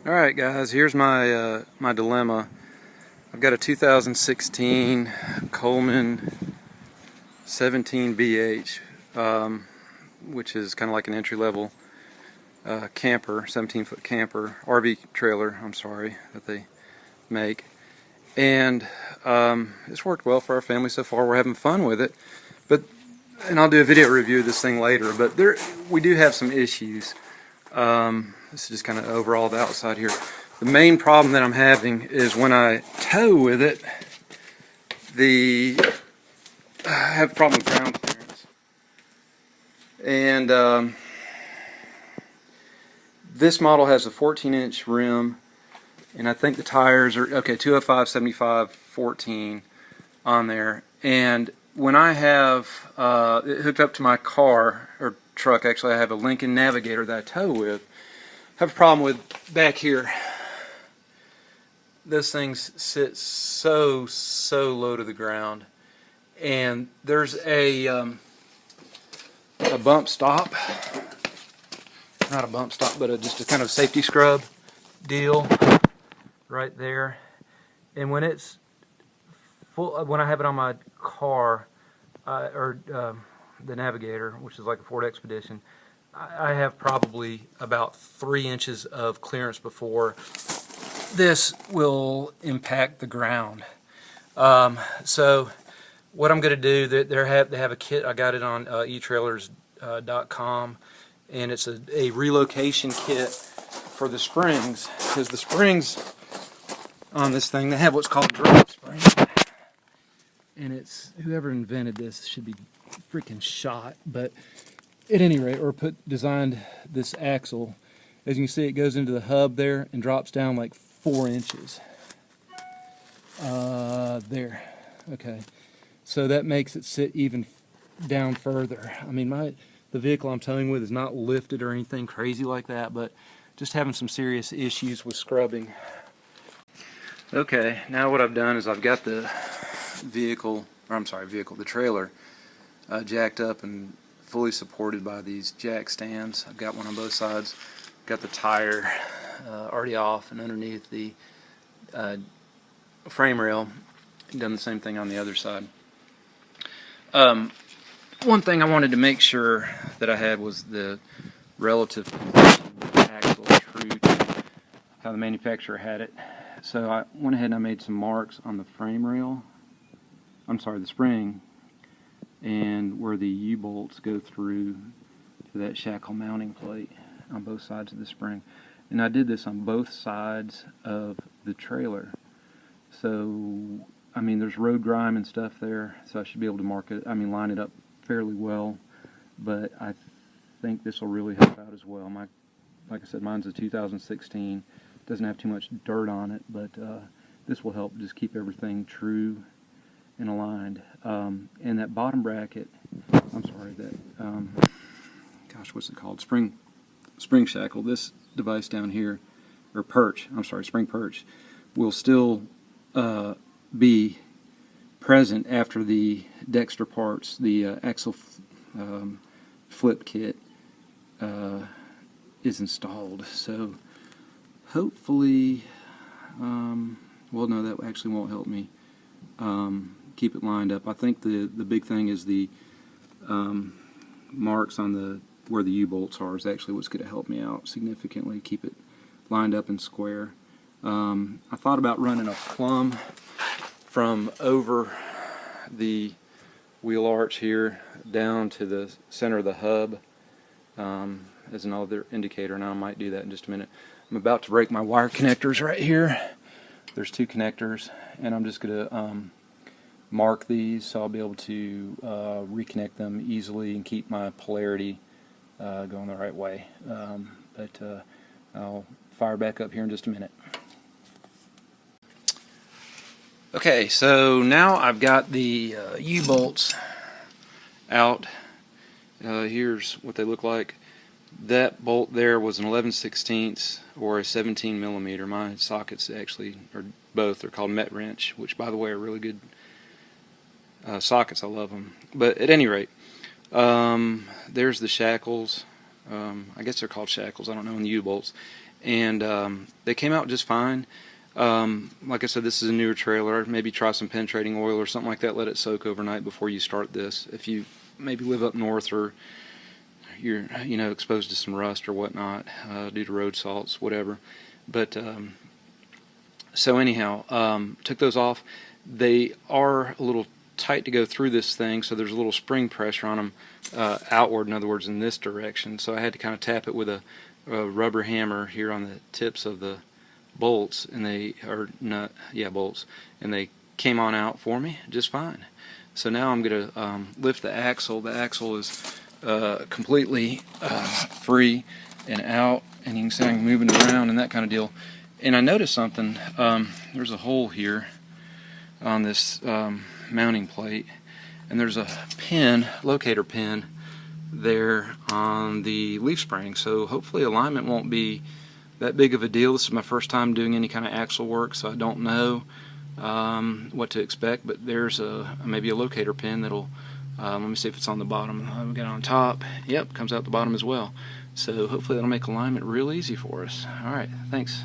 Alright guys, here's my my dilemma. I've got a 2016 Coleman 17BH, which is kind of like an entry-level camper, 17-foot camper, RV trailer, I'm sorry, that they make. And it's worked well for our family so far. We're having fun with it. And I'll do a video review of this thing later, but we do have some issues. This is just kind of overall the outside here. The main problem that I'm having is when I tow with it, I have a problem with ground clearance. And this model has a 14-inch rim, and I think the tires are, okay, 205, 75, 14 on there. And when I have it hooked up to my car, or truck actually, I have a Lincoln Navigator that I tow with. I have a problem with back here. Those things sit so low to the ground, and there's a bump stop, not a bump stop, but just a kind of safety scrub deal right there. And when it's full, when I have it on my car, the Navigator, which is like a Ford Expedition, I have probably about 3 inches of clearance before this will impact the ground. So what I'm going to do, they have a kit. I got it on eTrailers.com, and it's a relocation kit for the springs, because the springs on this thing, they have what's called a drop spring, and it's, whoever invented this should be freaking shot. But at any rate, or designed this axle, as you can see, it goes into the hub there and drops down like 4 inches. There. Okay. So that makes it sit even down further. I mean, the vehicle I'm towing with is not lifted or anything crazy like that, but just having some serious issues with scrubbing. Okay, now what I've done is I've got the the trailer jacked up and fully supported by these jack stands. I've got one on both sides. Got the tire already off and underneath the frame rail. Done the same thing on the other side. One thing I wanted to make sure that I had was the relative position of the axle true to how the manufacturer had it. So I went ahead and I made some marks on the frame rail, the spring, and where the U-bolts go through to that shackle mounting plate on both sides of the spring. And I did this on both sides of the trailer. So, I mean, there's road grime and stuff there, so I should be able to line it up fairly well. But I think this will really help out as well. Like I said, mine's a 2016. Doesn't have too much dirt on it, but this will help just keep everything true and aligned. And that bottom bracket, what's it called? Spring shackle. This device down here, or perch, spring perch, will still be present after the Dexter parts, the axle flip kit is installed. So hopefully, well, no, that actually won't help me keep it lined up. I think the big thing is the marks on where the U-bolts are is actually what's going to help me out significantly, keep it lined up and square. I thought about running a plumb from over the wheel arch here down to the center of the hub as another indicator, and I might do that in just a minute. I'm about to break my wire connectors right here. There's 2 connectors, and I'm just going to mark these so I'll be able to reconnect them easily and keep my polarity going the right way. But I'll fire back up here in just a minute. Okay, so now I've got the U-bolts out. Here's what they look like. That bolt there was an 11/16 or a 17 millimeter. My sockets actually are both. They're called Met Wrench, which by the way are really good sockets. I love them. But at any rate, there's the shackles. I guess they're called shackles. I don't know, in the U-bolts. and they came out just fine. Like I said, this is a newer trailer. Maybe try some penetrating oil or something like that. Let it soak overnight before you start this. If you maybe live up north or you're exposed to some rust or whatnot due to road salts, whatever. But so anyhow, took those off. They are a little tight to go through this thing, so there's a little spring pressure on them outward, in other words, in this direction. So I had to kind of tap it with a rubber hammer here on the tips of the bolts, and bolts, and they came on out for me just fine. So now I'm going to lift the axle. The axle is completely free and out, and you can see I'm moving around and that kind of deal. And I noticed something. There's a hole here on this mounting plate, and there's a pin, locator pin, there on the leaf spring. So hopefully alignment won't be that big of a deal. This is my first time doing any kind of axle work, so I don't know what to expect. But there's maybe a locator pin that'll. Let me see if it's on the bottom. We got it on top. Yep, comes out the bottom as well. So hopefully that'll make alignment real easy for us. All right, thanks.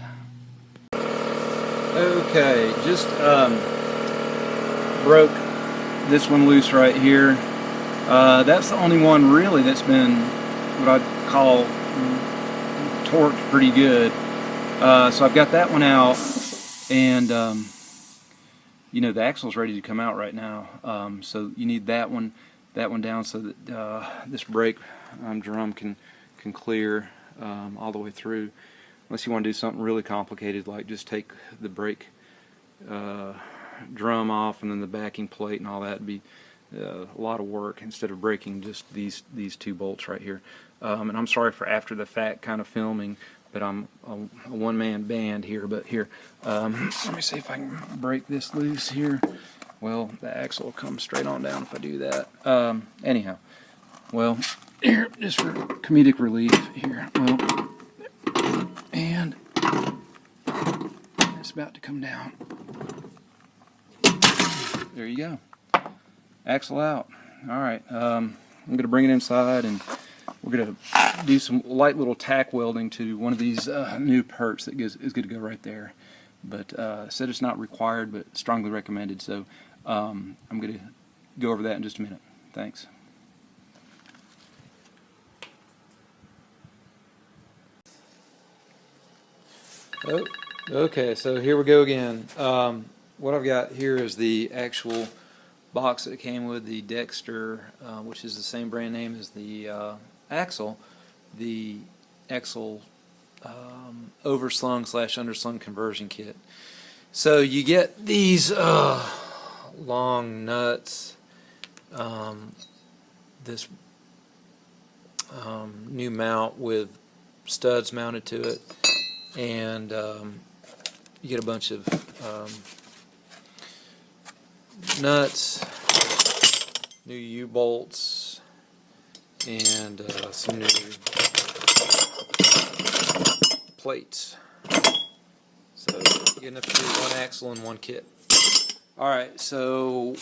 Okay, just broke this one loose right here. That's the only one really that's been what I'd call torqued pretty good. So I've got that one out, and the axle's ready to come out right now. So you need that one down so that this brake drum can clear all the way through. Unless you want to do something really complicated, like just take the brake drum off and then the backing plate and all that. Would be a lot of work instead of breaking just these two bolts right here. And I'm sorry for after the fact kind of filming, but I'm a one-man band here. But here, let me see if I can break this loose here. Well, the axle will come straight on down if I do that. Anyhow, well, here, just for comedic relief here. Well, and it's about to come down. There you go. Axle out. All right, I'm going to bring it inside, and we're going to do some light little tack welding to one of these new perts that is good to go right there. But said it's not required, but strongly recommended. So I'm going to go over that in just a minute. Thanks. Oh, okay, so here we go again. What I've got here is the actual box that it came with, the Dexter, which is the same brand name as the axle, the axle overslung / underslung conversion kit. So you get these long nuts, this new mount with studs mounted to it, and you get a bunch of nuts, new U-bolts, and some new plates. So you get enough to do one axle and one kit. Alright, so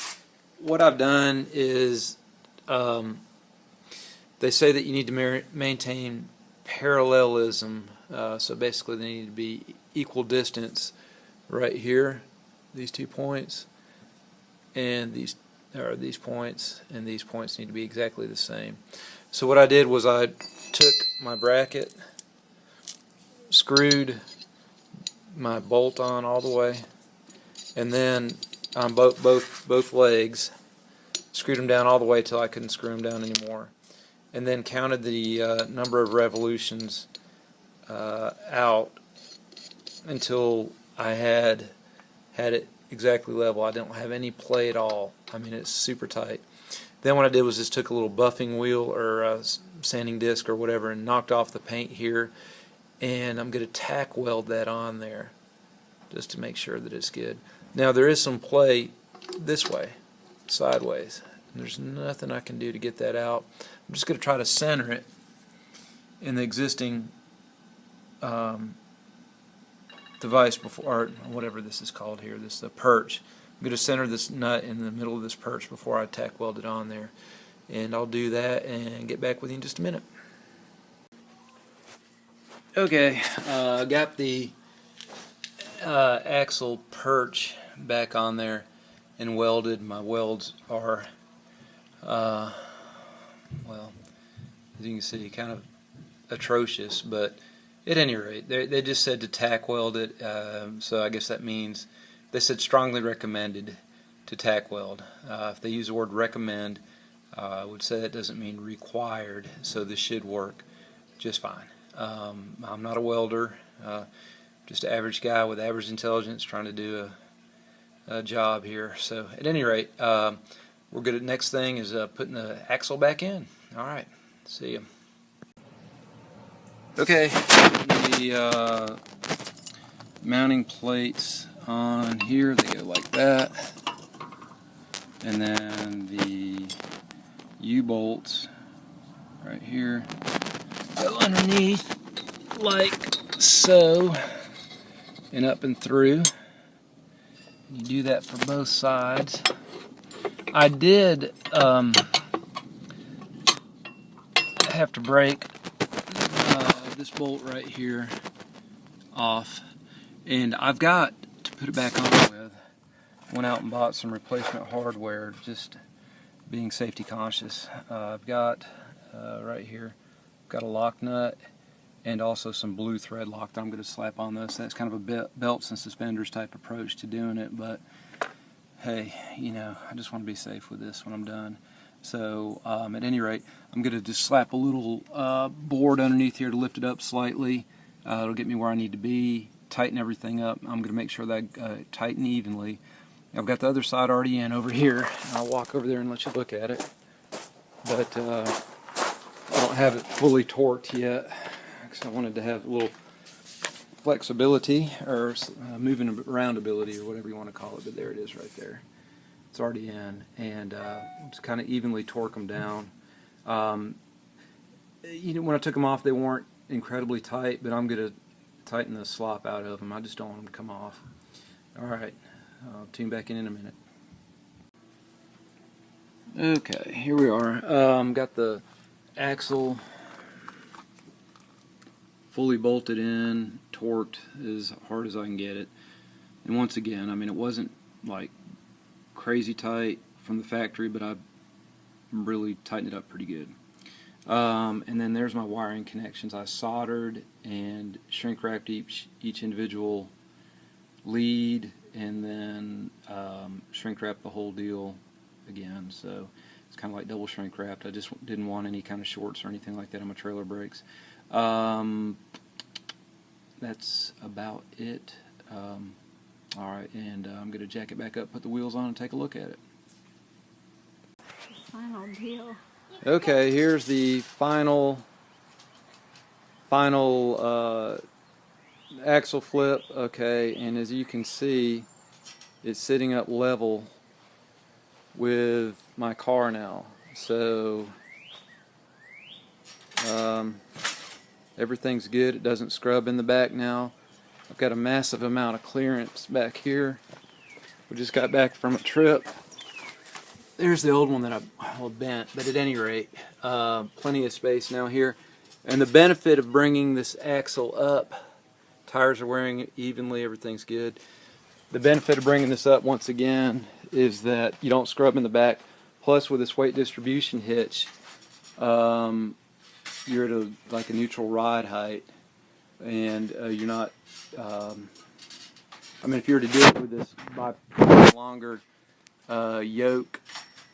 what I've done is they say that you need to maintain parallelism. So basically they need to be equal distance right here, these 2 points, and these points, and these points need to be exactly the same. So what I did was I took my bracket, screwed my bolt on all the way, and then on both legs screwed them down all the way till I couldn't screw them down anymore, and then counted the number of revolutions out until I had it exactly level. I don't have any play at all. I mean, it's super tight. Then what I did was just took a little buffing wheel or a sanding disc or whatever and knocked off the paint here, and I'm going to tack weld that on there just to make sure that it's good. Now there is some play this way, sideways, and there's nothing I can do to get that out. I'm just going to try to center it in the existing device before, or whatever this is called here, this perch. I'm going to center this nut in the middle of this perch before I tack weld it on there, and I'll do that and get back with you in just a minute. Okay, got the axle perch back on there and welded. My welds are, well, as you can see, kind of atrocious, but at any rate, they just said to tack weld it, so I guess that means they said strongly recommended to tack weld. If they use the word recommend, I would say that doesn't mean required, so this should work just fine. I'm not a welder, just an average guy with average intelligence trying to do a job here. So at any rate, we're good at next thing is putting the axle back in. Alright, see you. Okay, the mounting plates on here, they go like that, and then the U-bolts right here go underneath like so and up and through. You do that for both sides. I did have to break this bolt right here off, and I've got to put it back on with. Went out and bought some replacement hardware, just being safety conscious. I've got right here, got a lock nut and also some blue thread lock that I'm going to slap on this. That's kind of a belts and suspenders type approach to doing it, but hey, you know, I just want to be safe with this when I'm done. So at any rate, I'm going to just slap a little board underneath here to lift it up slightly. It'll get me where I need to be, tighten everything up. I'm going to make sure that I tighten evenly. I've got the other side already in over here. I'll walk over there and let you look at it. But I don't have it fully torqued yet, because I wanted to have a little flexibility, or moving around ability, or whatever you want to call it. But there it is right there. It's already in, and just kind of evenly torque them down. You know, when I took them off, they weren't incredibly tight, but I'm going to tighten the slop out of them. I just don't want them to come off. Alright, I'll tune back in a minute. Okay, here we are. Got the axle fully bolted in, torqued as hard as I can get it. And once again, I mean, it wasn't like crazy tight from the factory, but I really tightened it up pretty good. And then there's my wiring connections. I soldered and shrink wrapped each individual lead, and then shrink wrapped the whole deal again. So it's kind of like double shrink wrapped. I just didn't want any kind of shorts or anything like that on my trailer brakes. That's about it. Alright, and I'm going to jack it back up, put the wheels on, and take a look at it. Final deal. Okay, here's the final axle flip. Okay, and as you can see, it's sitting up level with my car now. So everything's good. It doesn't scrub in the back now. I've got a massive amount of clearance back here. We just got back from a trip. There's the old one that I bent, but at any rate, plenty of space now here. And the benefit of bringing this axle up, tires are wearing evenly, everything's good. The benefit of bringing this up once again is that you don't scrub in the back. Plus, with this weight distribution hitch, you're at like a neutral ride height, and you're not. I mean, if you were to do it with this by longer yoke,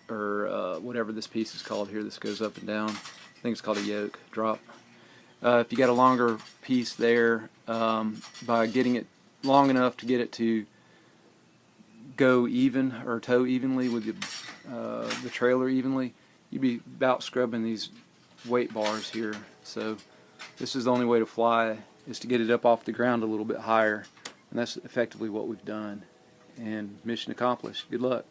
or whatever this piece is called here, this goes up and down. I think it's called a yoke drop. If you got a longer piece there, by getting it long enough to get it to go even or tow evenly with the trailer evenly, you'd be about scrubbing these weight bars here. So this is the only way to fly, is to get it up off the ground a little bit higher, and that's effectively what we've done. And mission accomplished. Good luck.